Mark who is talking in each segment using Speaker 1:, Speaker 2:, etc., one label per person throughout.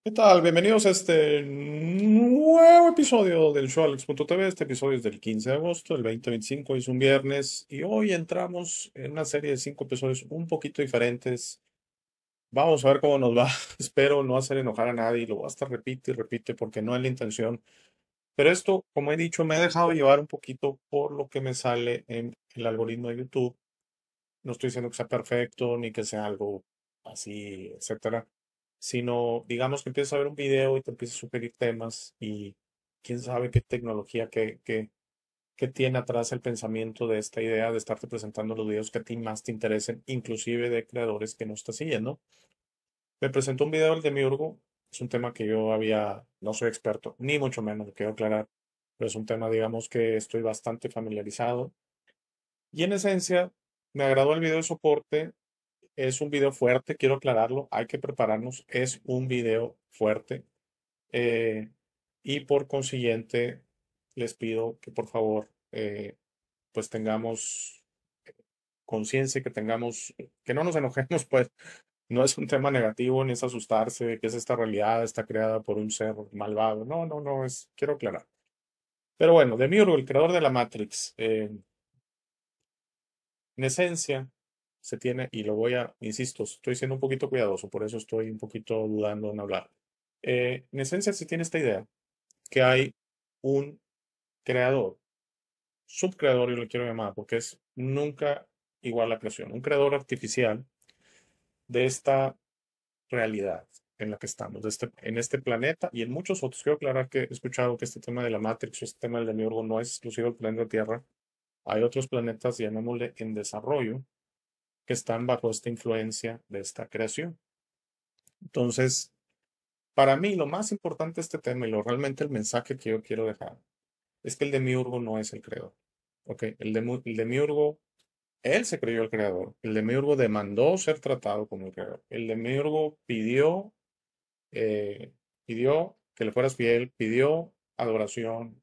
Speaker 1: ¿Qué tal? Bienvenidos a este nuevo episodio del show Alex.tv. Este episodio es del 15 de agosto del 2025, es un viernes y hoy entramos en una serie de 5 episodios un poquito diferentes. Vamos a ver cómo nos va. Espero no hacer enojar a nadie, lo voy a estar repite y repite porque no es la intención. Pero esto, como he dicho, me he dejado llevar un poquito por lo que me sale en el algoritmo de YouTube. No estoy diciendo que sea perfecto ni que sea algo así, etcétera, sino digamos que empiezas a ver un video y te empieza a sugerir temas y quién sabe qué tecnología, qué tiene atrás el pensamiento de esta idea de estarte presentando los videos que a ti más te interesen, inclusive de creadores que no estás siguiendo. Me presentó un video el de Miurgo, es un tema que yo no soy experto, ni mucho menos, lo quiero aclarar, pero es un tema, digamos, que estoy bastante familiarizado. Y en esencia, me agradó el video de soporte. Es un video fuerte, quiero aclararlo, hay que prepararnos, es un video fuerte eh, y por consiguiente les pido que por favor pues tengamos conciencia, que no nos enojemos, pues no es un tema negativo ni es asustarse, que es esta realidad, está creada por un ser malvado, no, quiero aclarar. Pero bueno, Demiurgo, el creador de la Matrix, en esencia, se tiene, y insisto, estoy siendo un poquito cuidadoso, por eso estoy un poquito dudando en hablar. En esencia, se tiene esta idea que hay un creador, subcreador, yo lo quiero llamar, porque es nunca igual la creación, un creador artificial de esta realidad en la que estamos, en este planeta y en muchos otros. Quiero aclarar que he escuchado que este tema de la Matrix o este tema del demiurgo no es exclusivo del planeta Tierra. Hay otros planetas, llamémosle, en desarrollo que están bajo esta influencia de esta creación. Entonces, para mí lo más importante de este tema y realmente el mensaje que yo quiero dejar es que el demiurgo no es el creador. ¿Ok? El demiurgo, él se creyó el creador. El demiurgo demandó ser tratado como el creador. El demiurgo pidió que le fueras fiel, pidió adoración,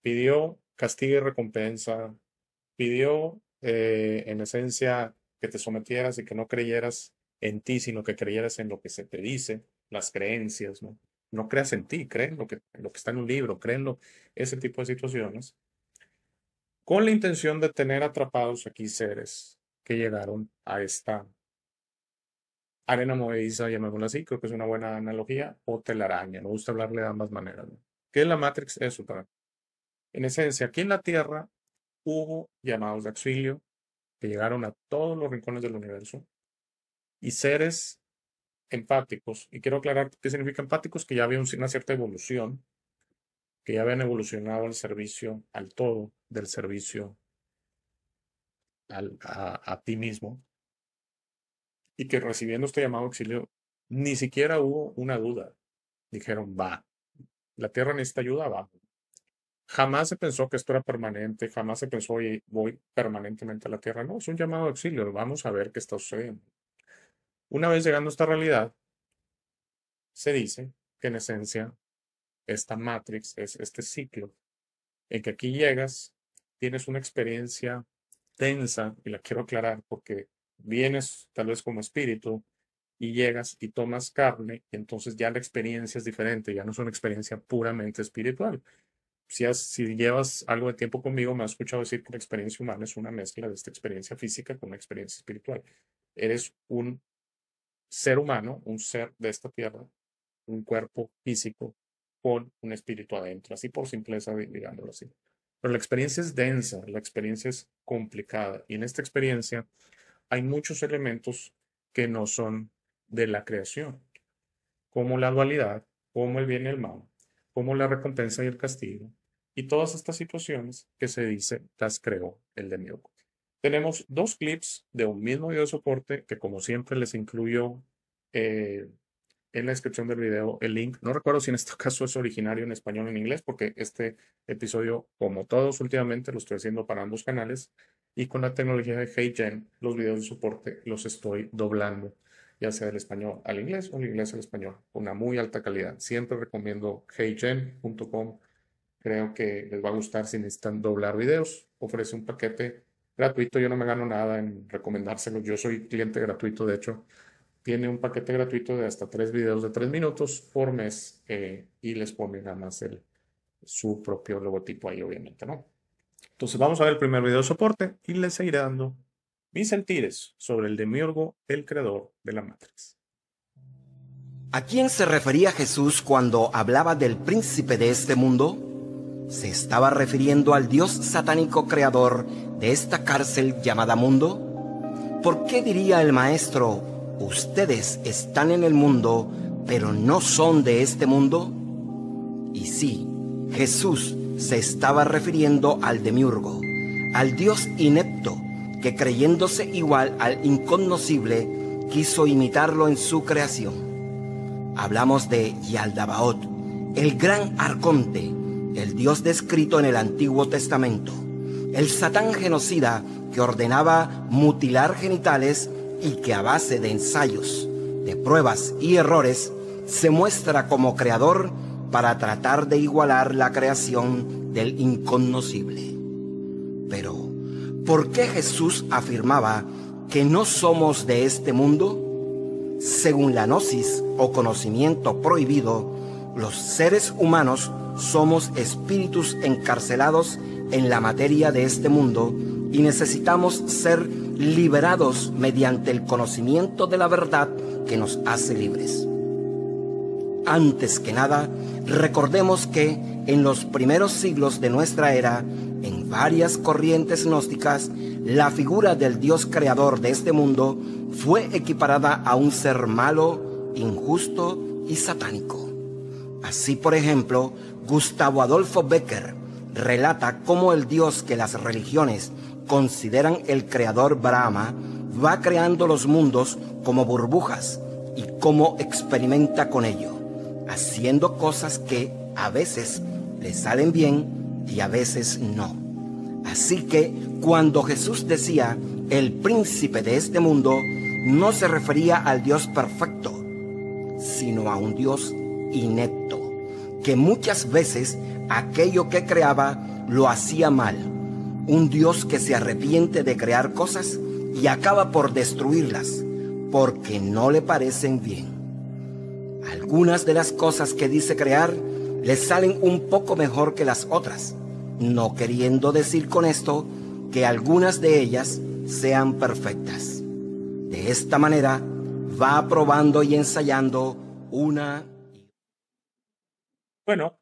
Speaker 1: pidió castigo y recompensa, pidió, en esencia, que te sometieras y que no creyeras en ti, sino que creyeras en lo que se te dice, las creencias, ¿no? No creas en ti, cree en lo que está en un libro, ese tipo de situaciones, con la intención de tener atrapados aquí seres que llegaron a esta arena movediza, llamémosla así, creo que es una buena analogía, o telaraña, me gusta hablarle de ambas maneras, ¿no? ¿Qué es la Matrix? Eso, en esencia, aquí en la Tierra hubo llamados de auxilio que llegaron a todos los rincones del universo y seres empáticos. Y quiero aclarar qué significa empáticos, que ya había una cierta evolución, que ya habían evolucionado al servicio al todo, del servicio a ti mismo, y que recibiendo este llamado auxilio, ni siquiera hubo una duda. Dijeron, va, la Tierra necesita ayuda, va. Jamás se pensó que esto era permanente, jamás se pensó, oye, voy permanentemente a la Tierra. No, es un llamado de auxilio, vamos a ver qué está sucediendo. Una vez llegando a esta realidad, se dice que en esencia esta Matrix es este ciclo en que aquí llegas, tienes una experiencia tensa, y la quiero aclarar porque vienes tal vez como espíritu y llegas y tomas carne, y entonces ya la experiencia es diferente, ya no es una experiencia puramente espiritual. Si llevas algo de tiempo conmigo, me has escuchado decir que la experiencia humana es una mezcla de esta experiencia física con una experiencia espiritual. Eres un ser humano, un ser de esta tierra, un cuerpo físico con un espíritu adentro, así por simpleza, digámoslo así. Pero la experiencia es densa, la experiencia es complicada, y en esta experiencia hay muchos elementos que no son de la creación, como la dualidad, como el bien y el mal, como la recompensa y el castigo, y todas estas situaciones que se dice las creó el demiurgo. Tenemos dos clips de un mismo video de soporte que, como siempre, les incluyo eh, en la descripción del video el link. No recuerdo si en este caso es originario en español o en inglés, porque este episodio, como todos últimamente, lo estoy haciendo para ambos canales. Y con la tecnología de HeyGen, los videos de soporte los estoy doblando, ya sea del español al inglés o del inglés al español, con una muy alta calidad. Siempre recomiendo heygen.com. Creo que les va a gustar si necesitan doblar videos. Ofrece un paquete gratuito. Yo no me gano nada en recomendárselos. Yo soy cliente gratuito, de hecho. tiene un paquete gratuito de hasta 3 videos de 3 minutos por mes y les pone nada más su propio logotipo ahí, obviamente, ¿no? Entonces vamos a ver el primer video de soporte y les seguiré dando mis sentires sobre el demiurgo, el creador de la Matrix.
Speaker 2: ¿A quién se refería Jesús cuando hablaba del príncipe de este mundo? ¿Se estaba refiriendo al Dios satánico creador de esta cárcel llamada mundo? ¿Por qué diría el maestro, ustedes están en el mundo, pero no son de este mundo? Y sí, Jesús se estaba refiriendo al demiurgo, al Dios inepto, que creyéndose igual al incognoscible, quiso imitarlo en su creación. Hablamos de Yaldabaoth, el gran arconte, el Dios descrito en el Antiguo Testamento, el Satán genocida que ordenaba mutilar genitales y que a base de ensayos, de pruebas y errores, se muestra como creador para tratar de igualar la creación del incognoscible. Pero, ¿por qué Jesús afirmaba que no somos de este mundo? Según la gnosis o conocimiento prohibido, los seres humanos somos espíritus encarcelados en la materia de este mundo y necesitamos ser liberados mediante el conocimiento de la verdad que nos hace libres. Antes que nada, recordemos que en los primeros siglos de nuestra era, en varias corrientes gnósticas, la figura del Dios creador de este mundo fue equiparada a un ser malo, injusto y satánico. Así, por ejemplo, Gustavo Adolfo Becker relata cómo el Dios que las religiones consideran el creador Brahma va creando los mundos como burbujas y cómo experimenta con ello, haciendo cosas que a veces le salen bien y a veces no. Así que cuando Jesús decía el príncipe de este mundo, no se refería al Dios perfecto, sino a un Dios inepto, que muchas veces aquello que creaba lo hacía mal. Un Dios que se arrepiente de crear cosas y acaba por destruirlas, porque no le parecen bien. Algunas de las cosas que dice crear le salen un poco mejor que las otras, no queriendo decir con esto que algunas de ellas sean perfectas. De esta manera va probando y ensayando una.
Speaker 1: Bueno,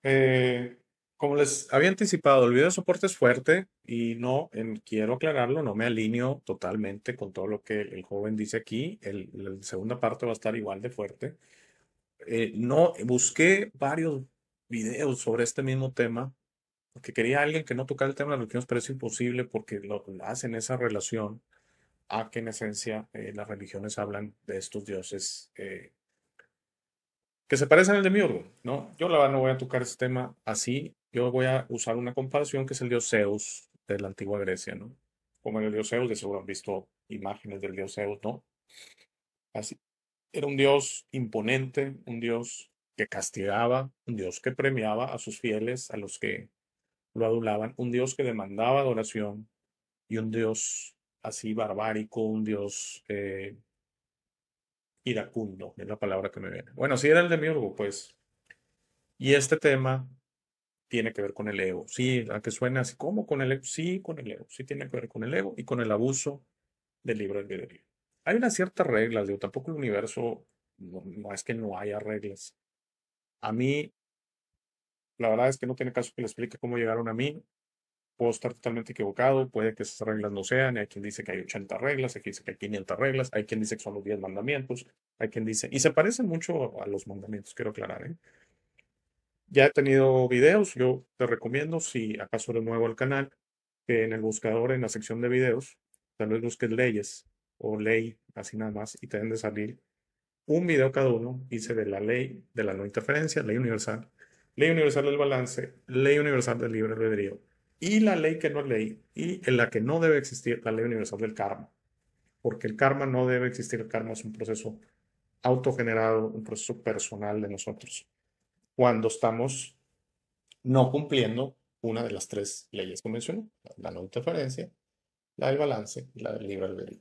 Speaker 1: como les había anticipado, el video de soporte es fuerte y no, quiero aclararlo, no me alineo totalmente con todo lo que el joven dice aquí. La segunda parte va a estar igual de fuerte. No, busqué varios videos sobre este mismo tema, porque quería alguien que no tocara el tema de la religión, pero es imposible porque lo hacen esa relación a que en esencia las religiones hablan de estos dioses que se parecen al demiurgo, ¿no? Yo la verdad no voy a tocar ese tema así, yo voy a usar una comparación que es el dios Zeus de la antigua Grecia, ¿no? Como en el dios Zeus, de seguro han visto imágenes del dios Zeus, ¿no? Así, era un dios imponente, un dios que castigaba, un dios que premiaba a sus fieles, a los que lo adulaban, un dios que demandaba adoración y un dios así barbárico, un dios iracundo, es la palabra que me viene. Bueno, si era el demiurgo, pues. Y este tema tiene que ver con el ego. Sí, aunque suene así como con el ego, sí, con el ego. Sí tiene que ver con el ego y con el abuso del libre albedrío. Hay unas ciertas reglas, digo, tampoco el universo, no es que no haya reglas. A mí, la verdad es que no tiene caso que le explique cómo llegaron a mí. Puedo estar totalmente equivocado, puede que esas reglas no sean. Hay quien dice que hay 80 reglas, hay quien dice que hay 500 reglas, hay quien dice que son los 10 mandamientos, hay quien dice, y se parecen mucho a los mandamientos, quiero aclarar, ¿eh? Ya he tenido videos, yo te recomiendo, si acaso eres nuevo al canal, que en el buscador, en la sección de videos, tal vez busques leyes o ley, así nada más, y te deben de salir un video cada uno. Hice de la ley de la no interferencia, ley universal del balance, ley universal del libre albedrío, y la ley que no es ley, y en la que no debe existir, la ley universal del karma, porque el karma no debe existir, el karma es un proceso autogenerado, un proceso personal de nosotros, cuando estamos no cumpliendo una de las tres leyes que mencioné, la no interferencia, la del balance y la del libre albedrío.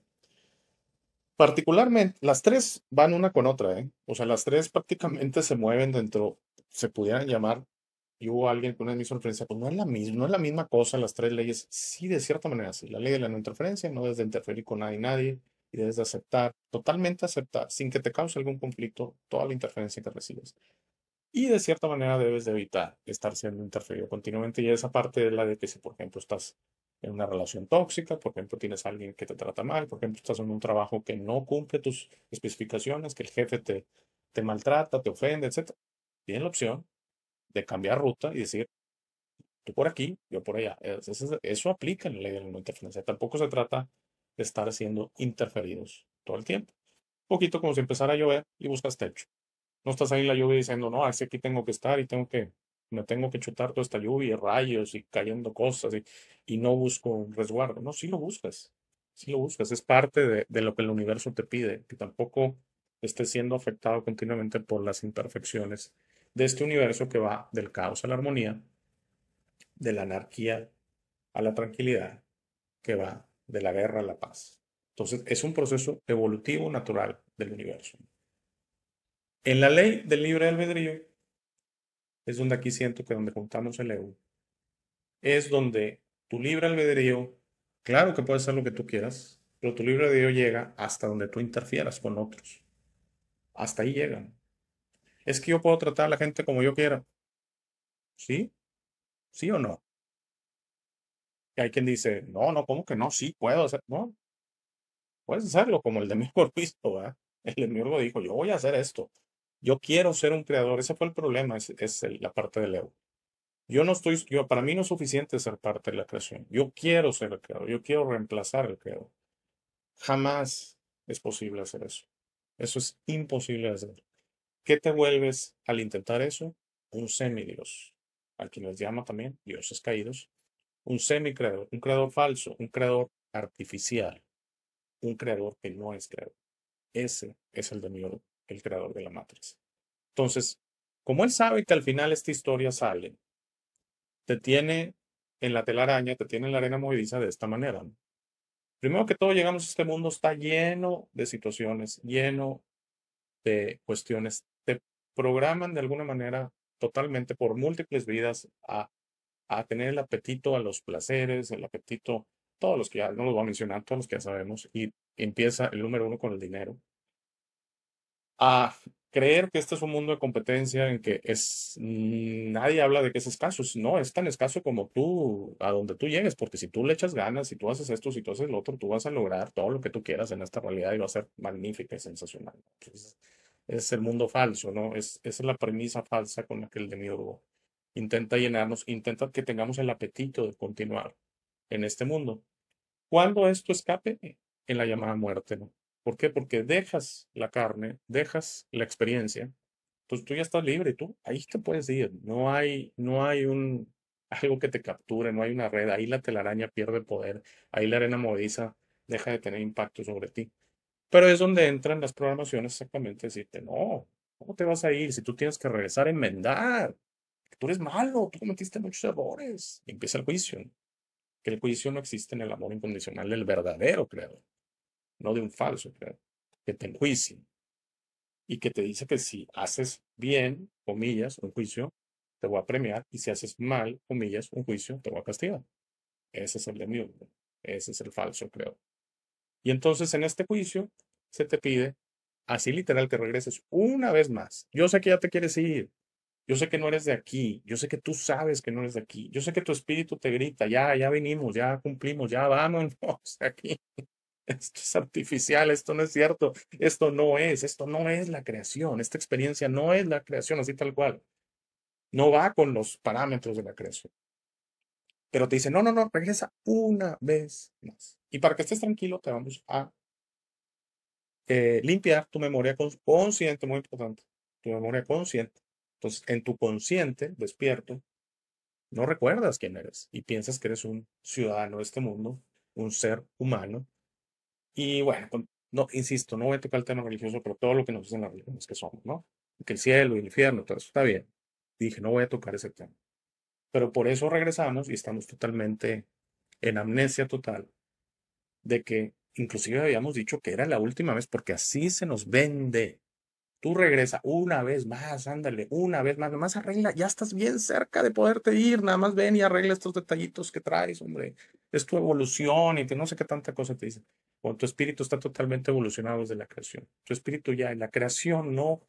Speaker 1: Particularmente, las tres van una con otra, ¿eh? O sea, las tres prácticamente se mueven dentro, se pudieran llamar, y hubo alguien que una vez me hizo referencia, pues no es la misma, no es la misma cosa las tres leyes. Sí, de cierta manera, sí. La ley de la no interferencia, no debes de interferir con nadie y nadie, y debes de aceptar, totalmente aceptar, sin que te cause algún conflicto, toda la interferencia que recibes. Y de cierta manera debes de evitar estar siendo interferido continuamente. Y esa parte es la de que si, por ejemplo, estás en una relación tóxica, por ejemplo, tienes a alguien que te trata mal, por ejemplo, estás en un trabajo que no cumple tus especificaciones, que el jefe te maltrata, te ofende, etcétera. Tienes la opción de cambiar ruta y decir, tú por aquí, yo por allá. Eso aplica en la ley de la no interferencia. Tampoco se trata de estar siendo interferidos todo el tiempo. Un poquito como si empezara a llover y buscas techo. No estás ahí en la lluvia diciendo, no, así aquí tengo que estar y me tengo que chutar toda esta lluvia y rayos y cayendo cosas y no busco un resguardo. No, sí lo buscas. Sí lo buscas. Es parte de lo que el universo te pide, que tampoco estés siendo afectado continuamente por las imperfecciones de este universo que va del caos a la armonía, de la anarquía a la tranquilidad, que va de la guerra a la paz. Entonces, es un proceso evolutivo natural del universo. En la ley del libre albedrío, es donde aquí siento que donde juntamos el ego, es donde tu libre albedrío, claro que puedes hacer lo que tú quieras, pero tu libre albedrío llega hasta donde tú interfieras con otros. Hasta ahí llegan. Es que yo puedo tratar a la gente como yo quiera. ¿Sí? ¿Sí o no? Y hay quien dice, no, no, ¿cómo que no? Sí, puedo hacer. No, puedes hacerlo como el de mi Corpisto, ¿verdad? El de mi dijo, yo voy a hacer esto. Yo quiero ser un creador. Ese fue el problema, la parte del ego. Para mí no es suficiente ser parte de la creación. Yo quiero ser el creador, yo quiero reemplazar al creador. Jamás es posible hacer eso. Eso es imposible de hacer. ¿Qué te vuelves al intentar eso? Un semidios, a quienes llama también dioses caídos. Un semicreador, un creador falso, un creador artificial, un creador que no es creador. Ese es el demiurgo, el creador de la Matrix. Entonces, como él sabe que al final esta historia sale, te tiene en la telaraña, te tiene en la arena movediza de esta manera, ¿no? Primero que todo, llegamos a este mundo, está lleno de situaciones, lleno de cuestiones. Te programan de alguna manera totalmente por múltiples vidas a tener el apetito a los placeres, el apetito, todos los que ya no los voy a mencionar, todos los que ya sabemos, y empieza el número uno con el dinero a creer que este es un mundo de competencia en que nadie habla de que es escaso. No, es tan escaso como tú, a donde tú llegues, porque si tú le echas ganas, si tú haces esto, si tú haces lo otro, tú vas a lograr todo lo que tú quieras en esta realidad y va a ser magnífica y sensacional. Entonces, es el mundo falso, ¿no? Esa es la premisa falsa con la que el demiurgo intenta llenarnos, intenta que tengamos el apetito de continuar en este mundo. Cuando esto escape, en la llamada muerte, ¿no? ¿Por qué? Porque dejas la carne, dejas la experiencia, pues tú ya estás libre, tú ahí te puedes ir, no hay algo que te capture, no hay una red, ahí la telaraña pierde poder, ahí la arena movediza deja de tener impacto sobre ti. Pero es donde entran las programaciones exactamente, decirte, no, ¿cómo te vas a ir si tú tienes que regresar a enmendar? Tú eres malo, tú cometiste muchos errores. Y empieza el juicio, ¿no? Que el juicio no existe en el amor incondicional del verdadero creador, no de un falso creador, que te enjuicia y que te dice que si haces bien, comillas, un juicio, te voy a premiar y si haces mal, comillas, un juicio, te voy a castigar. Ese es el demiurgo, ese es el falso creador. Y entonces en este juicio se te pide, así literal, que regreses una vez más. Yo sé que ya te quieres ir, yo sé que no eres de aquí, yo sé que tú sabes que no eres de aquí, yo sé que tu espíritu te grita, ya, ya vinimos, ya cumplimos, ya vámonos de aquí. Esto es artificial, esto no es cierto, esto no es la creación, esta experiencia no es la creación, así tal cual. No va con los parámetros de la creación. Pero te dice, no, no, no, regresa una vez más. Y para que estés tranquilo, te vamos a limpiar tu memoria consciente, muy importante, tu memoria consciente. Entonces, en tu consciente, despierto, no recuerdas quién eres y piensas que eres un ciudadano de este mundo, un ser humano. Y bueno, no, insisto, no voy a tocar el tema religioso, pero todo lo que nos dicen las religiones que somos, ¿no? Que el cielo y el infierno, todo eso está bien. Dije, no voy a tocar ese tema. Pero por eso regresamos y estamos totalmente en amnesia total de que inclusive habíamos dicho que era la última vez porque así se nos vende. Tú regresa una vez más, ándale, una vez más, nomás arregla, ya estás bien cerca de poderte ir, nada más ven y arregla estos detallitos que traes, hombre. Es tu evolución y que no sé qué tanta cosa te dicen. Cuando tu espíritu está totalmente evolucionado desde la creación. Tu espíritu ya, la creación no,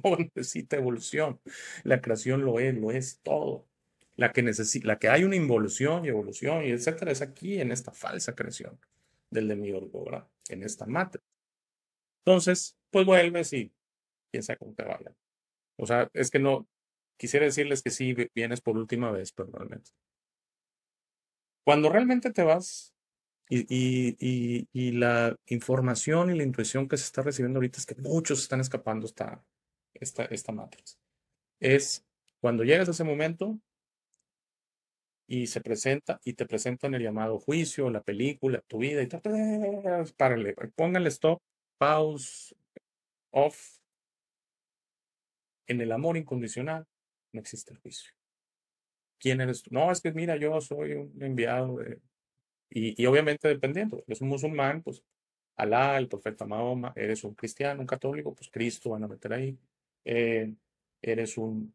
Speaker 1: no necesita evolución. La creación lo es todo. La que necesita, la que hay una involución y etcétera, es aquí en esta falsa creación del demiurgo, ¿verdad? En esta matriz. Entonces, pues vuelves y quién sabe cómo te vaya. O sea, es que no, quisiera decirles que sí, vienes por última vez, pero realmente. Cuando realmente te vas y la información y la intuición que se está recibiendo ahorita es que muchos están escapando esta matriz. Es cuando llegas a ese momento y se presenta y te presentan el llamado juicio, la película, tu vida y todo, párale, pónganle stop, pause, off. En el amor incondicional no existe el juicio. ¿Quién eres tú? No, es que mira, yo soy un enviado y obviamente dependiendo, eres un musulmán, pues Alá, el profeta Mahoma, eres un cristiano, un católico, pues Cristo van a meter ahí. Eh, eres un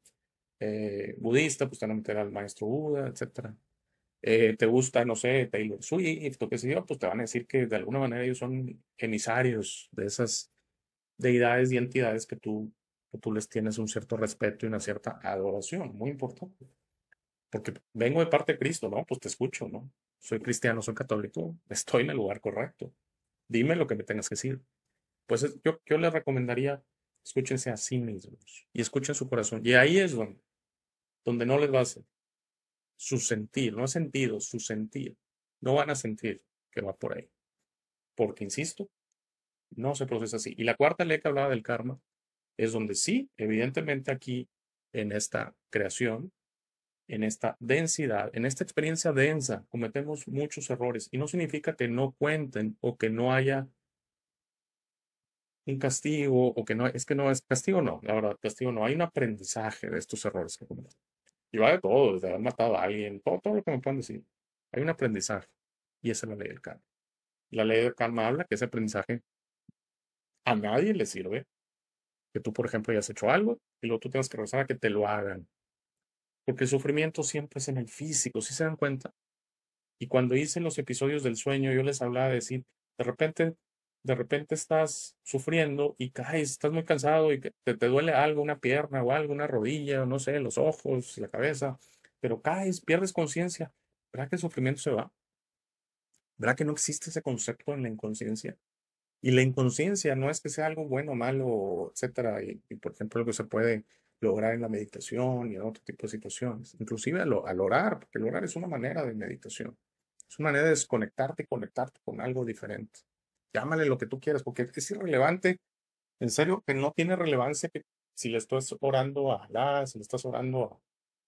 Speaker 1: budista, pues te van a meter al maestro Buda, etcétera. Te gusta, no sé, Taylor Swift, o qué sé yo, pues te van a decir que de alguna manera ellos son emisarios de esas deidades y entidades que tú les tienes un cierto respeto y una cierta adoración, muy importante. Porque vengo de parte de Cristo, ¿no? Pues te escucho, ¿no? Soy cristiano, soy católico, estoy en el lugar correcto. Dime lo que me tengas que decir. Pues yo les recomendaría, escúchense a sí mismos y escuchen su corazón. Y ahí es donde no les va a hacer su sentir, no sentido, su sentir. No van a sentir que va por ahí. Porque, insisto, no se procesa así. Y la cuarta ley que hablaba del karma es donde sí, evidentemente aquí, en esta creación, en esta densidad, en esta experiencia densa, cometemos muchos errores y no significa que no cuenten o que no haya un castigo o que no es castigo, no, la verdad, castigo no, hay un aprendizaje de estos errores que cometemos. Y va de todo, desde haber matado a alguien, todo lo que me puedan decir. Hay un aprendizaje y esa es la ley del karma. La ley del karma habla que ese aprendizaje a nadie le sirve, que tú, por ejemplo, hayas hecho algo y luego tú tengas que regresar a que te lo hagan. Porque el sufrimiento siempre es en el físico, ¿sí se dan cuenta? Y cuando hice los episodios del sueño, yo les hablaba de decir, de repente, de repente estás sufriendo y caes, estás muy cansado y que te duele algo, una pierna o algo, una rodilla, o no sé, los ojos, la cabeza, pero caes, pierdes conciencia. ¿Verdad que el sufrimiento se va? ¿Verdad que no existe ese concepto en la inconsciencia? Y la inconsciencia no es que sea algo bueno, malo, etcétera, y por ejemplo, lo que se puede lograr en la meditación y en otro tipo de situaciones, inclusive al orar, porque el orar es una manera de meditación, es una manera de desconectarte y conectarte con algo diferente. Llámale lo que tú quieras, porque es irrelevante, en serio, que no tiene relevancia que si le estás orando a Alá, si le estás orando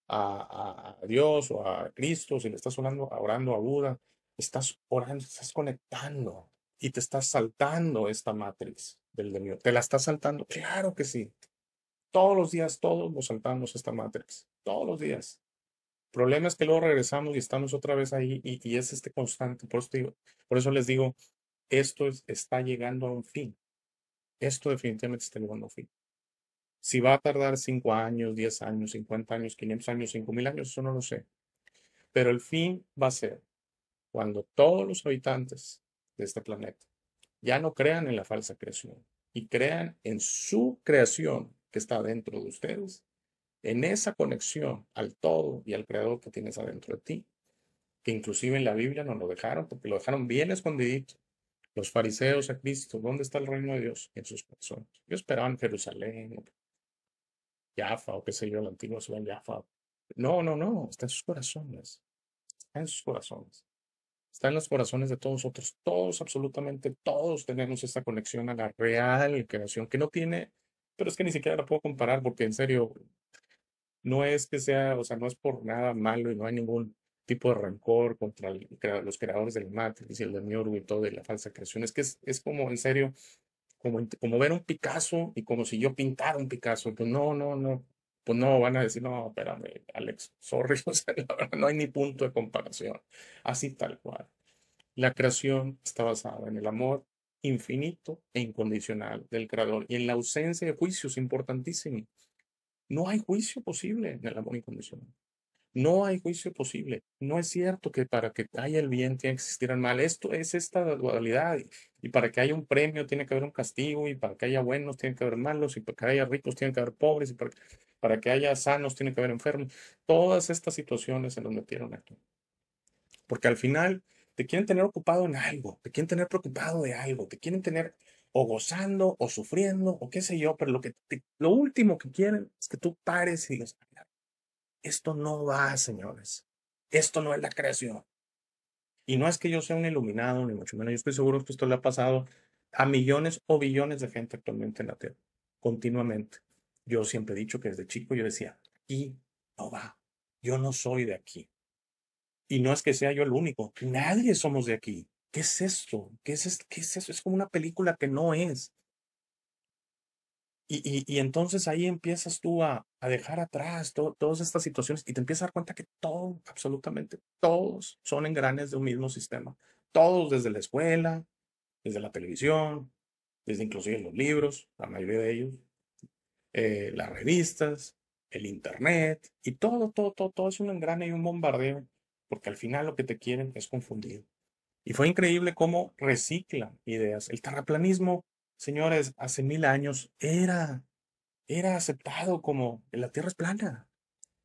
Speaker 1: a Dios o a Cristo, si le estás orando a Buda, estás orando, estás conectando y te estás saltando esta matriz del demonio. ¿Te la estás saltando? Claro que sí. Todos los días, todos nos saltamos esta matriz. Todos los días. El problema es que luego regresamos y estamos otra vez ahí y es este constante. Por eso les digo, está llegando a un fin. Esto definitivamente está llegando a un fin. Si va a tardar 5 años, 10 años, 50 años, 500 años, 5000 años, eso no lo sé. Pero el fin va a ser cuando todos los habitantes de este planeta ya no crean en la falsa creación y crean en su creación que está dentro de ustedes, en esa conexión al todo y al creador que tienes adentro de ti, que inclusive en la Biblia nos lo dejaron, porque lo dejaron bien escondidito. Los fariseos a Cristo, ¿dónde está el reino de Dios? En sus corazones. Ellos esperaban Jerusalén, Jaffa, o qué sé yo, la antigua ciudad de Jaffa. No, no, no, está en sus corazones, está en sus corazones. Está en los corazones de todos nosotros. Todos, absolutamente todos tenemos esta conexión a la real creación, que no tiene, pero es que ni siquiera la puedo comparar porque en serio, no es que sea, o sea, no es por nada malo y no hay ningún tipo de rencor contra los creadores del Matrix y el demiurgo y todo de la falsa creación. Es que es como, en serio, como ver un Picasso y como si yo pintara un Picasso. Pues no, no, no. Pues no, van a decir, no, espérame, Alex, sorry, o sea, la verdad, no hay ni punto de comparación. Así tal cual. La creación está basada en el amor infinito e incondicional del Creador y en la ausencia de juicios, importantísimo. No hay juicio posible en el amor incondicional. No hay juicio posible. No es cierto que para que haya el bien tiene que existir el mal. Esto es esta dualidad. Y para que haya un premio tiene que haber un castigo. Y para que haya buenos tiene que haber malos. Y para que haya ricos tiene que haber pobres. Y para que haya sanos tiene que haber enfermos. Todas estas situaciones se nos metieron aquí. Porque al final te quieren tener ocupado en algo. Te quieren tener preocupado de algo. Te quieren tener o gozando o sufriendo o qué sé yo. Pero lo último que quieren es que tú pares y digas, esto no va, señores. Esto no es la creación. Y no es que yo sea un iluminado, ni mucho menos. Yo estoy seguro que esto le ha pasado a millones o billones de gente actualmente en la Tierra, continuamente. Yo siempre he dicho que desde chico yo decía, aquí no va. Yo no soy de aquí. Y no es que sea yo el único. Nadie somos de aquí. ¿Qué es esto? ¿Qué es eso? Es como una película que no es. Y entonces ahí empiezas tú a dejar atrás todas estas situaciones y te empiezas a dar cuenta que todo, absolutamente todos son engranes de un mismo sistema. Todos desde la escuela, desde la televisión, desde inclusive los libros, la mayoría de ellos, las revistas, el internet y todo es un engrane y un bombardeo porque al final lo que te quieren es confundir. Y fue increíble cómo reciclan ideas. El terraplanismo, señores, hace 1000 años era aceptado como la Tierra es plana.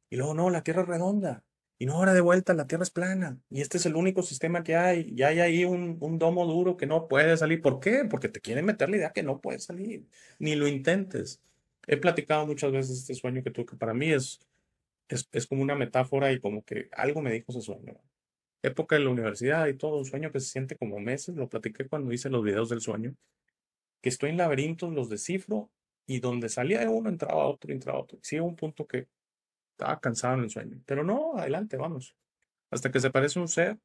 Speaker 1: Y luego no, la Tierra es redonda. Y no, ahora de vuelta la Tierra es plana. Y este es el único sistema que hay. Y hay ahí un domo duro que no puede salir. ¿Por qué? Porque te quieren meter la idea que no puede salir. Ni lo intentes. He platicado muchas veces este sueño que tuve, que para mí es como una metáfora y como que algo me dijo ese sueño. Época de la universidad y todo, un sueño que se siente como meses. Lo platiqué cuando hice los videos del sueño. Que estoy en laberintos, los descifro y donde salía de uno entraba otro, entraba otro. Sí, hubo un punto que estaba cansado en el sueño, pero no, adelante, vamos. Hasta que se parece un ser,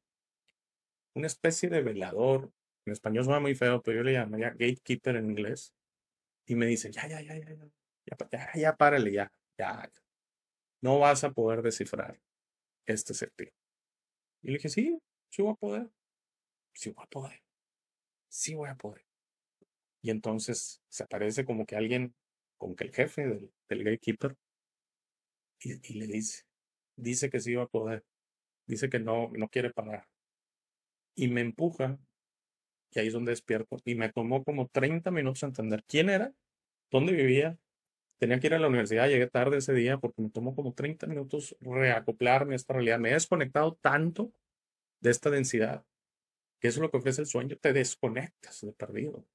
Speaker 1: una especie de velador. En español suena muy feo, pero yo le llamaría gatekeeper en inglés. Y me dice, ya, párale, ya. No vas a poder descifrar este sentido. Y le dije, sí, sí voy a poder, sí voy a poder, sí voy a poder. Y entonces se aparece como que alguien, como que el jefe del gatekeeper, y le dice que sí va a poder, dice que no quiere parar. Y me empuja, y ahí es donde despierto, y me tomó como 30 minutos entender quién era, dónde vivía. Tenía que ir a la universidad, llegué tarde ese día porque me tomó como 30 minutos reacoplarme a esta realidad. Me he desconectado tanto de esta densidad, que eso es lo que ofrece el sueño, te desconectas de perdido,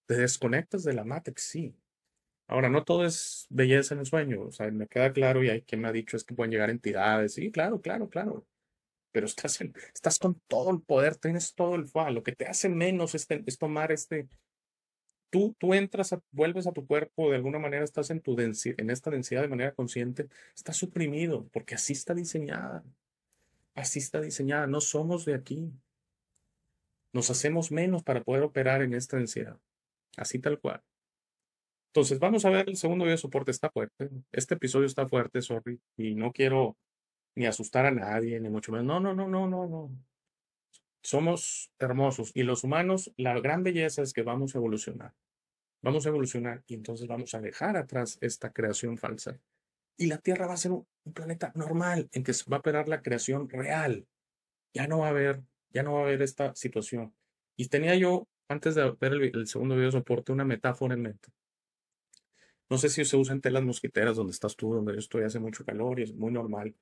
Speaker 1: te desconectas de la Matrix, sí. Ahora, no todo es belleza en el sueño, o sea, me queda claro y hay quien me ha dicho es que pueden llegar entidades, sí, claro, claro, claro, pero estás con todo el poder, tienes todo el poder. Lo que te hace menos es tomar tú entras, vuelves a tu cuerpo, de alguna manera estás en esta densidad de manera consciente, estás suprimido, porque así está diseñada, no somos de aquí, nos hacemos menos para poder operar en esta densidad, así tal cual. Entonces, vamos a ver, el segundo video de soporte está fuerte, este episodio está fuerte, sorry, y no quiero ni asustar a nadie, ni mucho menos, no. Somos hermosos y los humanos, la gran belleza es que vamos a evolucionar. Vamos a evolucionar y entonces vamos a dejar atrás esta creación falsa. Y la Tierra va a ser un planeta normal en que se va a operar la creación real. Ya no va a haber, ya no va a haber esta situación. Y tenía yo, antes de ver el segundo video de soporte, una metáfora en mente. No sé si se usan telas mosquiteras donde estás tú, donde yo estoy, hace mucho calor y es muy normal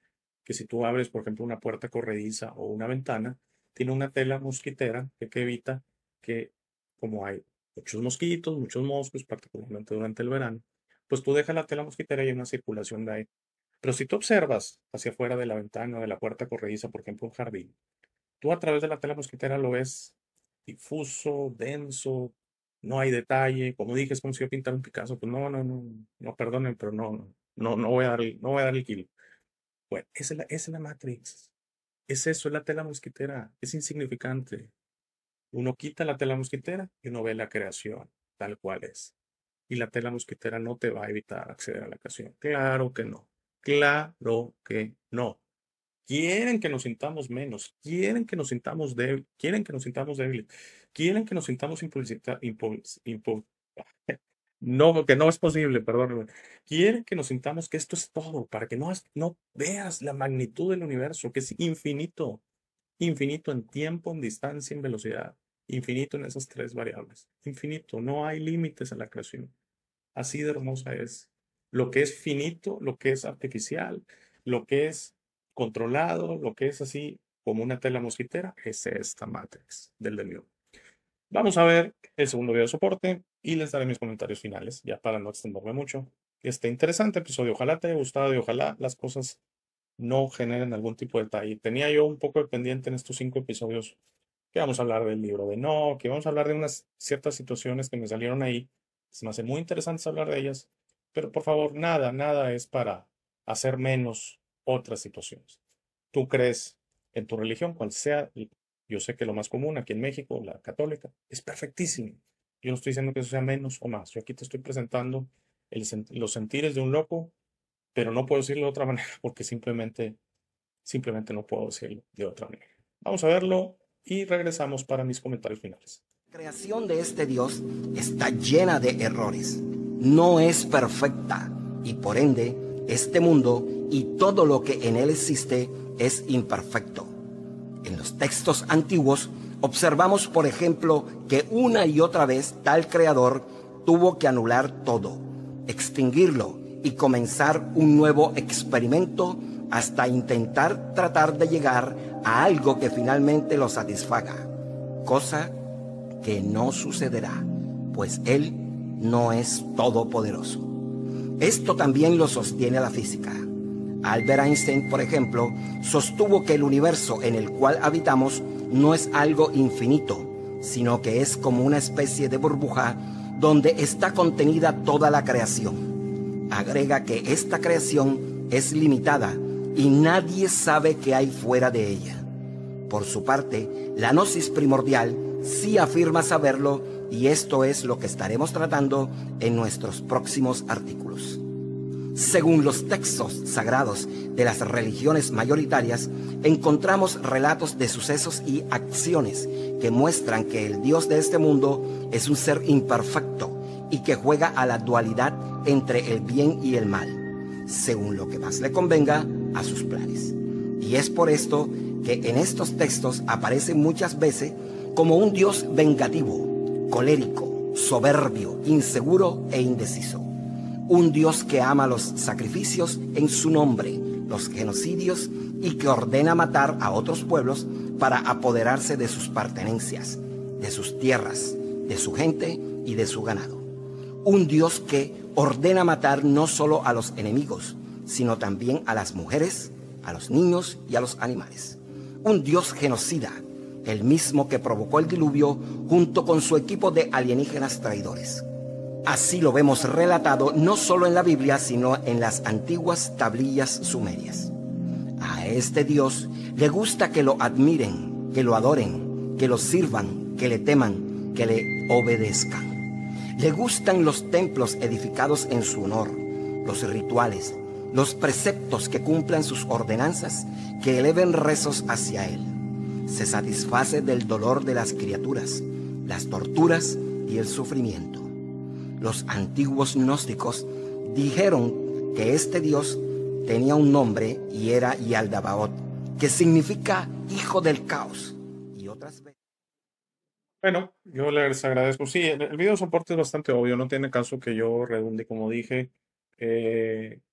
Speaker 1: que si tú abres, por ejemplo, una puerta corrediza o una ventana, tiene una tela mosquitera que evita que, como hay muchos mosquitos, muchos moscos, particularmente durante el verano, pues tú dejas la tela mosquitera y hay una circulación de aire. Pero si tú observas hacia afuera de la ventana o de la puerta corrediza, por ejemplo, un jardín, tú a través de la tela mosquitera lo ves difuso, denso, no hay detalle. Como dije, es como si yo pintara un Picasso. Pues no, perdonen, pero no voy a dar, no voy a dar el kilo. Bueno, esa es la Matrix. Es eso, es la tela mosquitera. Es insignificante. Uno quita la tela mosquitera y uno ve la creación tal cual es. Y la tela mosquitera no te va a evitar acceder a la creación. Claro que no. Claro que no. quieren que nos sintamos menos, quieren que nos sintamos débiles, quieren que nos sintamos débiles, quieren que nos sintamos no, que no es posible, perdón. Quieren que nos sintamos que esto es todo, para que no veas la magnitud del universo, que es infinito, infinito en tiempo, en distancia, en velocidad, infinito en esas tres variables, infinito, no hay límites en la creación. Así de hermosa es. Lo que es finito, lo que es artificial, lo que es controlado, lo que es así como una tela mosquitera, es esta Matrix del Delio. Vamos a ver el segundo video de soporte y les daré mis comentarios finales, ya para no extenderme mucho. Este interesante episodio, ojalá te haya gustado y ojalá las cosas no generen algún tipo de detalle. Tenía yo un poco de pendiente en estos 5 episodios que vamos a hablar del libro de No, que vamos a hablar de unas ciertas situaciones que me salieron ahí. Se me hace muy interesante hablar de ellas, pero por favor, nada es para hacer menos otras situaciones. ¿Tú crees en tu religión, cual sea? Y yo sé que lo más común aquí en México, la católica, es perfectísimo. Yo no estoy diciendo que eso sea menos o más. Yo aquí te estoy presentando los sentires de un loco, pero no puedo decirlo de otra manera porque simplemente no puedo decirlo de otra manera. Vamos a verlo y regresamos para mis comentarios finales.
Speaker 2: La creación de este Dios está llena de errores. No es perfecta y por ende este mundo y todo lo que en él existe es imperfecto. En los textos antiguos observamos, por ejemplo, que una y otra vez tal creador tuvo que anular todo, extinguirlo y comenzar un nuevo experimento hasta intentar tratar de llegar a algo que finalmente lo satisfaga, cosa que no sucederá, pues Él no es todopoderoso. Esto también lo sostiene la física. Albert Einstein, por ejemplo, sostuvo que el universo en el cual habitamos no es algo infinito, sino que es como una especie de burbuja donde está contenida toda la creación. Agrega que esta creación es limitada y nadie sabe qué hay fuera de ella. Por su parte, la gnosis primordial sí afirma saberlo y esto es lo que estaremos tratando en nuestros próximos artículos. Según los textos sagrados de las religiones mayoritarias, encontramos relatos de sucesos y acciones que muestran que el Dios de este mundo es un ser imperfecto y que juega a la dualidad entre el bien y el mal, según lo que más le convenga a sus planes. Y es por esto que en estos textos aparece muchas veces como un Dios vengativo, colérico, soberbio, inseguro e indeciso. Un Dios que ama los sacrificios en su nombre, los genocidios y que ordena matar a otros pueblos para apoderarse de sus pertenencias, de sus tierras, de su gente y de su ganado. Un Dios que ordena matar no solo a los enemigos, sino también a las mujeres, a los niños y a los animales. Un Dios genocida, el mismo que provocó el diluvio junto con su equipo de alienígenas traidores. Así lo vemos relatado no solo en la Biblia, sino en las antiguas tablillas sumerias. A este Dios le gusta que lo admiren, que lo adoren, que lo sirvan, que le teman, que le obedezcan. Le gustan los templos edificados en su honor, los rituales, los preceptos que cumplan sus ordenanzas, que eleven rezos hacia él. Se satisface del dolor de las criaturas, las torturas y el sufrimiento. Los antiguos gnósticos dijeron que este Dios tenía un nombre y era Yaldabaoth, que significa hijo del caos. Y otras veces...
Speaker 1: Bueno, yo les agradezco. Sí, el video de soporte es bastante obvio, no tiene caso que yo redunde como dije.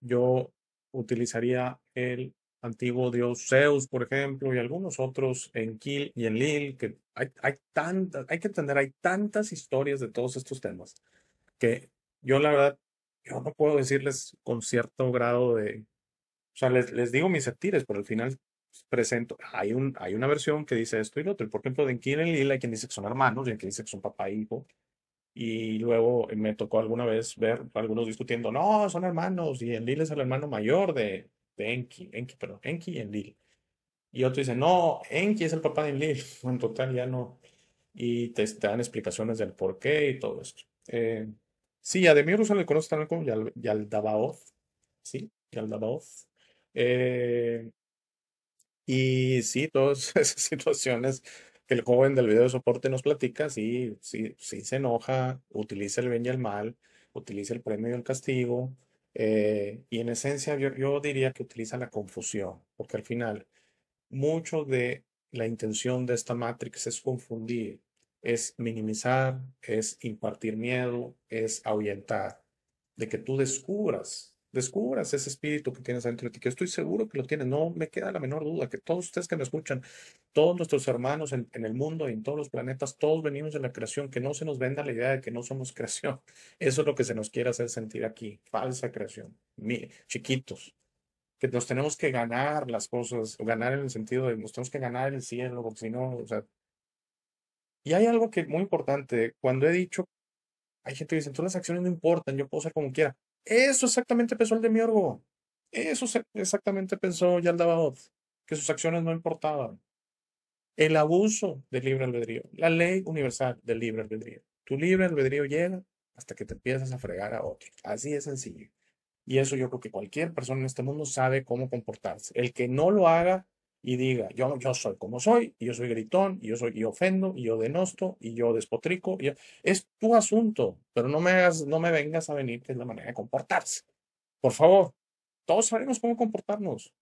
Speaker 1: Yo utilizaría el antiguo dios Zeus, por ejemplo, y algunos otros en Kill y en Lil, que hay que entender, hay tantas historias de todos estos temas que yo la verdad, yo no puedo decirles con cierto grado de, o sea, les digo mis sentires, pero al final presento, hay una versión que dice esto y lo otro. Y por ejemplo, de Enki y Lila hay quien dice que son hermanos y hay quien dice que son papá e hijo. Y luego me tocó alguna vez ver algunos discutiendo, no, son hermanos y Enlil es el hermano mayor de Enki y Enlil. Y otro dice, no, Enki es el papá de Enlil. En total ya no. Y te dan explicaciones del por qué y todo esto. Sí, a Demir se le conoce también como Yaldabaoth. Sí, Yaldabaoth. Eh, Y sí, todas esas situaciones que el joven del video de soporte nos platica, sí, sí, sí se enoja, utiliza el bien y el mal, utiliza el premio y el castigo, y en esencia yo diría que utiliza la confusión, porque al final mucho de la intención de esta Matrix es confundir, es minimizar, es impartir miedo, es ahuyentar, de que tú descubras ese espíritu que tienes dentro de ti, que estoy seguro que lo tienes, no me queda la menor duda, que todos ustedes que me escuchan, todos nuestros hermanos en el mundo y en todos los planetas, todos venimos de la creación, que no se nos venda la idea de que no somos creación. Eso es lo que se nos quiere hacer sentir aquí, falsa creación, chiquitos, que nos tenemos que ganar las cosas, o ganar en el sentido de nos tenemos que ganar el cielo, porque si no, o sea, y hay algo que muy importante, cuando he dicho, hay gente que dice, entonces las acciones no importan, yo puedo ser como quiera. Eso exactamente pensó el demiurgo. Exactamente pensó Yaldabaoth, que sus acciones no importaban. El abuso del libre albedrío, la ley universal del libre albedrío. Tu libre albedrío llega hasta que te empiezas a fregar a otros. Así es sencillo. Y eso yo creo que cualquier persona en este mundo sabe cómo comportarse. El que no lo haga y diga, yo soy como soy, y yo soy gritón, y ofendo, y yo denosto, y yo despotrico, es tu asunto, pero no me vengas a venir que es la manera de comportarse. Por favor, todos sabemos cómo comportarnos.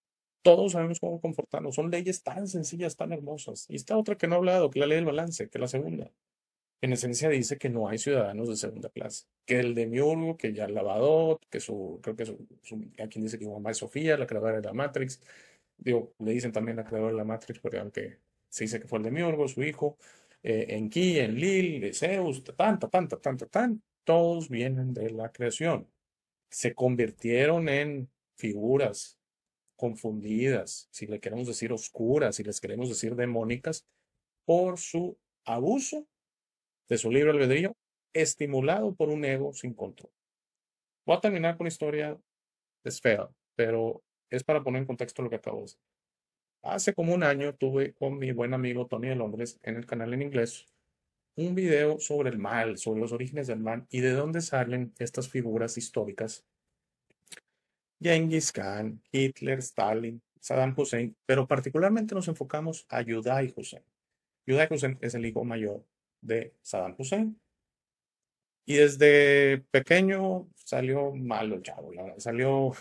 Speaker 1: Todos sabemos cómo comportarnos. Son leyes tan sencillas, tan hermosas. Y esta otra que no he hablado, que es la ley del balance, que es la segunda. En esencia dice que no hay ciudadanos de segunda clase, que el demiurgo, que ya el lavador, que creo que hay quien dice que su mamá es Sofía, la creadora de la Matrix, digo, le dicen también la creadora de la Matrix, porque aunque se dice que fue el demiurgo, su hijo, Enki, Enlil, Zeus, todos vienen de la creación, se convirtieron en figuras confundidas, si le queremos decir oscuras, si les queremos decir demónicas, por su abuso de su libre albedrío, estimulado por un ego sin control. Voy a terminar con una historia, es fea, pero es para poner en contexto lo que acabo de decir. Hace como un año tuve con mi buen amigo Tony de Londres en el canal en inglés un video sobre el mal, sobre los orígenes del mal y de dónde salen estas figuras históricas. Genghis Khan, Hitler, Stalin, Saddam Hussein, pero particularmente nos enfocamos a Uday Hussein. Uday Hussein es el hijo mayor de Saddam Hussein. Y desde pequeño salió malo el chavo, la verdad. Salió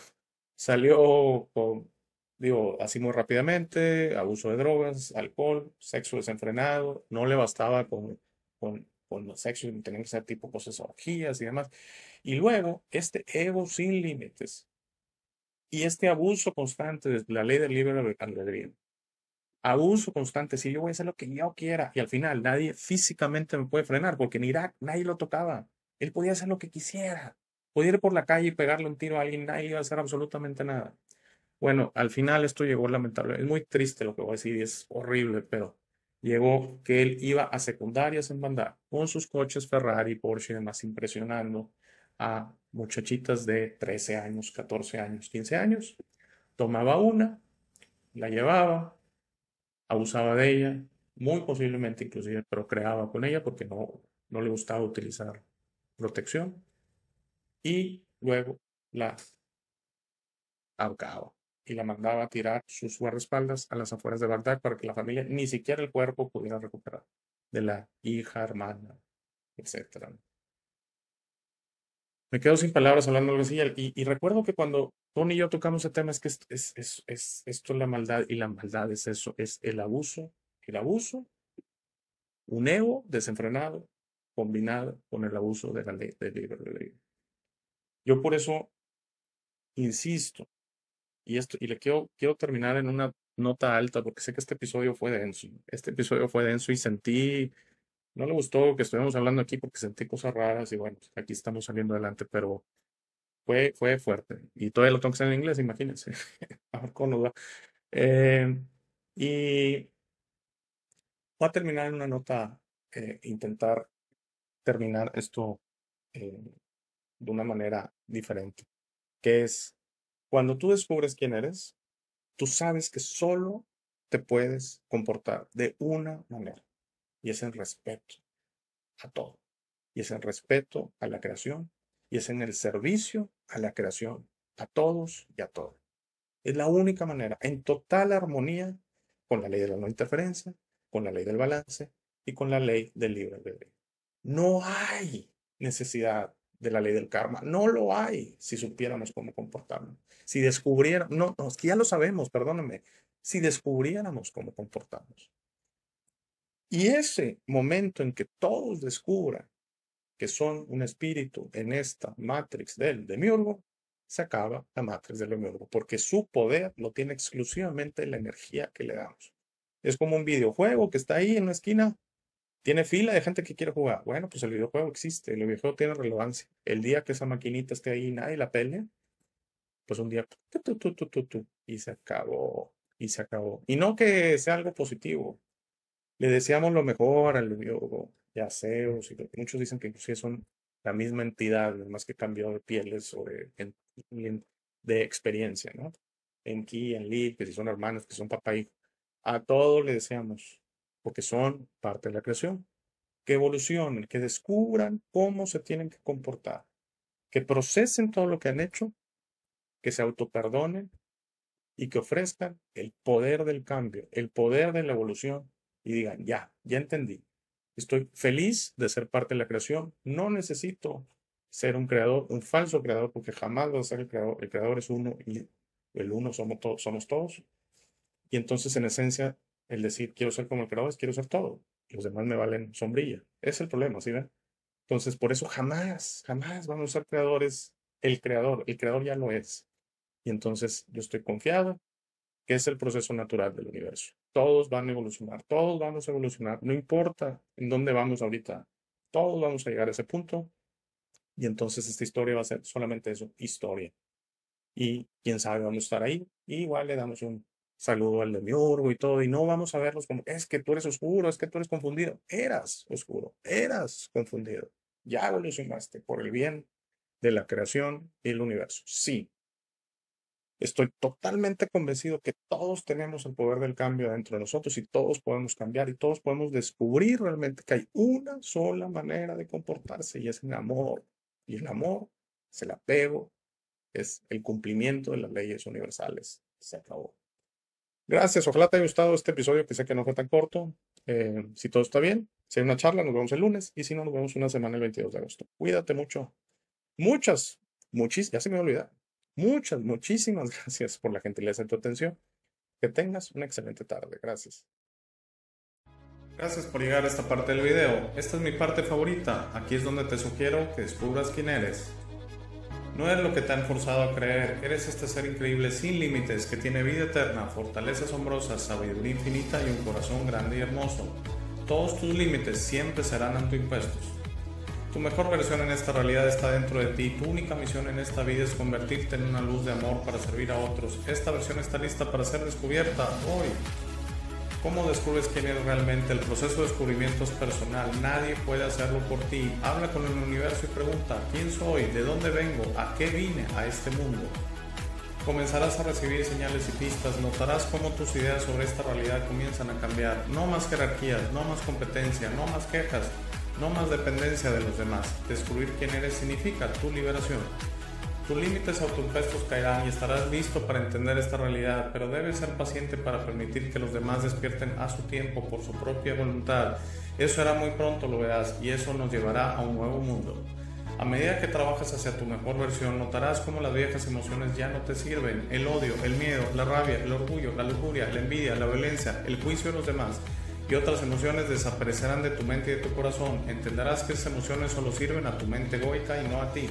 Speaker 1: digo, así muy rápidamente, abuso de drogas, alcohol, sexo desenfrenado, no le bastaba con el sexo, tenía que ser tipo cosas, orgías y demás. Y luego, este ego sin límites y este abuso constante de la ley del libre albedrío. Abuso constante, si yo voy a hacer lo que yo quiera y al final nadie físicamente me puede frenar, porque en Irak nadie lo tocaba. Él podía hacer lo que quisiera. Podía ir por la calle y pegarle un tiro a alguien, nadie iba a hacer absolutamente nada. Bueno, al final esto llegó lamentable. Es muy triste lo que voy a decir y es horrible, pero llegó que él iba a secundarias en banda con sus coches Ferrari, Porsche y demás, impresionando a muchachitas de 13 años, 14 años, 15 años. Tomaba una, la llevaba, abusaba de ella, muy posiblemente inclusive procreaba con ella porque no le gustaba utilizar protección y luego la ahorcaba y la mandaba a tirar sus guardaespaldas a las afueras de Bagdad para que la familia ni siquiera el cuerpo pudiera recuperar de la hija, hermana, etcétera. Me quedo sin palabras hablando algo así y recuerdo que cuando Tony y yo tocamos ese tema es que esto es la maldad y la maldad es eso, es el abuso, un ego desenfrenado combinado con el abuso de la ley del libre albedrío. Yo por eso insisto, y le quiero terminar en una nota alta, porque sé que este episodio fue denso. Este episodio fue denso y no le gustó que estuviéramos hablando aquí porque sentí cosas raras y bueno, aquí estamos saliendo adelante, pero fue fuerte. Y todavía lo tengo que hacer en inglés, imagínense. A ver cómo nos va. Eh, y voy a terminar en una nota, intentar terminar esto eh, de una manera diferente, que es cuando tú descubres quién eres, tú sabes que solo te puedes comportar de una manera, y es en respeto a todo, y es en respeto a la creación, y es en el servicio a la creación, a todos y a todo. Es la única manera, en total armonía con la ley de la no interferencia, con la ley del balance y con la ley del libre albedrío. No hay necesidad de la ley del karma. No lo hay si supiéramos cómo comportarnos. Si descubriéramos, no, es que ya lo sabemos, perdóname, si descubriéramos cómo comportarnos. Y ese momento en que todos descubran que son un espíritu en esta matrix del demiurgo, se acaba la matrix del demiurgo, porque su poder lo tiene exclusivamente la energía que le damos. Es como un videojuego que está ahí en una esquina, tiene fila de gente que quiere jugar. Bueno, pues el videojuego existe, el videojuego tiene relevancia. El día que esa maquinita esté ahí y nadie la pele, pues un día y se acabó, y se acabó. Y no que sea algo positivo. Le deseamos lo mejor al demiurgo, ya Zeus, y muchos dicen que inclusive son la misma entidad, más que cambió de pieles o de experiencia, ¿no? Enki, Enlil, que si son hermanos, que son papá e hijo. A todos le deseamos, porque son parte de la creación, que evolucionen, que descubran cómo se tienen que comportar, que procesen todo lo que han hecho, que se autoperdonen y que ofrezcan el poder del cambio, el poder de la evolución y digan, ya entendí. Estoy feliz de ser parte de la creación. No necesito ser un creador, un falso creador, porque jamás va a ser el creador. El creador es uno y el uno somos todos. Y entonces, en esencia, el decir quiero ser como el creador es quiero ser todo. Los demás me valen sombrilla. Es el problema, ¿sí ven? Entonces, por eso jamás vamos a ser creadores. El creador ya lo es. Y entonces yo estoy confiado que es el proceso natural del universo. Todos van a evolucionar, todos vamos a evolucionar, no importa en dónde vamos ahorita, todos vamos a llegar a ese punto y entonces esta historia va a ser solamente eso, historia. Y quién sabe, vamos a estar ahí y igual le damos un saludo al demiurgo y todo y no vamos a verlos como, es que tú eres oscuro, es que tú eres confundido. Eras oscuro, eras confundido. Ya evolucionaste por el bien de la creación y el universo. Sí. Estoy totalmente convencido que todos tenemos el poder del cambio dentro de nosotros y todos podemos cambiar y todos podemos descubrir realmente que hay una sola manera de comportarse y es el amor. Y el amor es el apego, es el cumplimiento de las leyes universales. Se acabó. Gracias, ojalá te haya gustado este episodio que sé que no fue tan corto. Si todo está bien, si hay una charla, nos vemos el lunes y si no, nos vemos una semana el 22 de agosto. Cuídate mucho. Ya se me olvidó. Muchísimas gracias por la gentileza de tu atención. Que tengas una excelente tarde. Gracias. Gracias por llegar a esta parte del video. Esta es mi parte favorita. Aquí es donde te sugiero que descubras quién eres. No eres lo que te han forzado a creer. Eres este ser increíble sin límites que tiene vida eterna, fortaleza asombrosa, sabiduría infinita y un corazón grande y hermoso. Todos tus límites siempre serán autoimpuestos. Tu mejor versión en esta realidad está dentro de ti. Tu única misión en esta vida es convertirte en una luz de amor para servir a otros. Esta versión está lista para ser descubierta hoy. ¿Cómo descubres quién eres realmente? El proceso de descubrimiento es personal. Nadie puede hacerlo por ti. Habla con el universo y pregunta, ¿quién soy? ¿De dónde vengo? ¿A qué vine a este mundo? Comenzarás a recibir señales y pistas. Notarás cómo tus ideas sobre esta realidad comienzan a cambiar. No más jerarquías, no más competencia, no más quejas. No más dependencia de los demás. Descubrir quién eres significa tu liberación. Tus límites autoimpuestos caerán y estarás listo para entender esta realidad, pero debes ser paciente para permitir que los demás despierten a su tiempo por su propia voluntad. Eso hará muy pronto, lo verás, y eso nos llevará a un nuevo mundo. A medida que trabajas hacia tu mejor versión, notarás cómo las viejas emociones ya no te sirven. El odio, el miedo, la rabia, el orgullo, la lujuria, la envidia, la violencia, el juicio de los demás y otras emociones desaparecerán de tu mente y de tu corazón. Entenderás que esas emociones solo sirven a tu mente egoica y no a ti.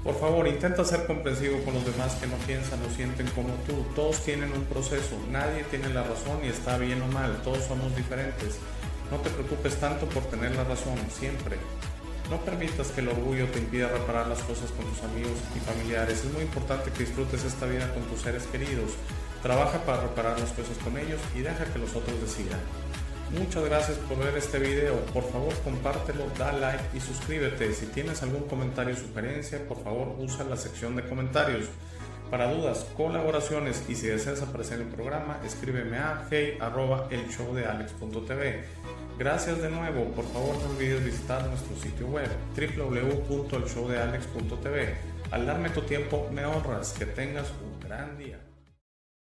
Speaker 1: Por favor, intenta ser comprensivo con los demás que no piensan o sienten como tú. Todos tienen un proceso, nadie tiene la razón y está bien o mal, todos somos diferentes. No te preocupes tanto por tener la razón, siempre. No permitas que el orgullo te impida reparar las cosas con tus amigos y familiares. Es muy importante que disfrutes esta vida con tus seres queridos. Trabaja para reparar las cosas con ellos y deja que los otros decidan. Muchas gracias por ver este video. Por favor, compártelo, da like y suscríbete. Si tienes algún comentario o sugerencia, por favor, usa la sección de comentarios. Para dudas, colaboraciones y si deseas aparecer en el programa, escríbeme a hey@elshowdealex.tv. Gracias de nuevo. Por favor, no olvides visitar nuestro sitio web www.elshowdealex.tv. Al darme tu tiempo, me honras. Que tengas un gran día.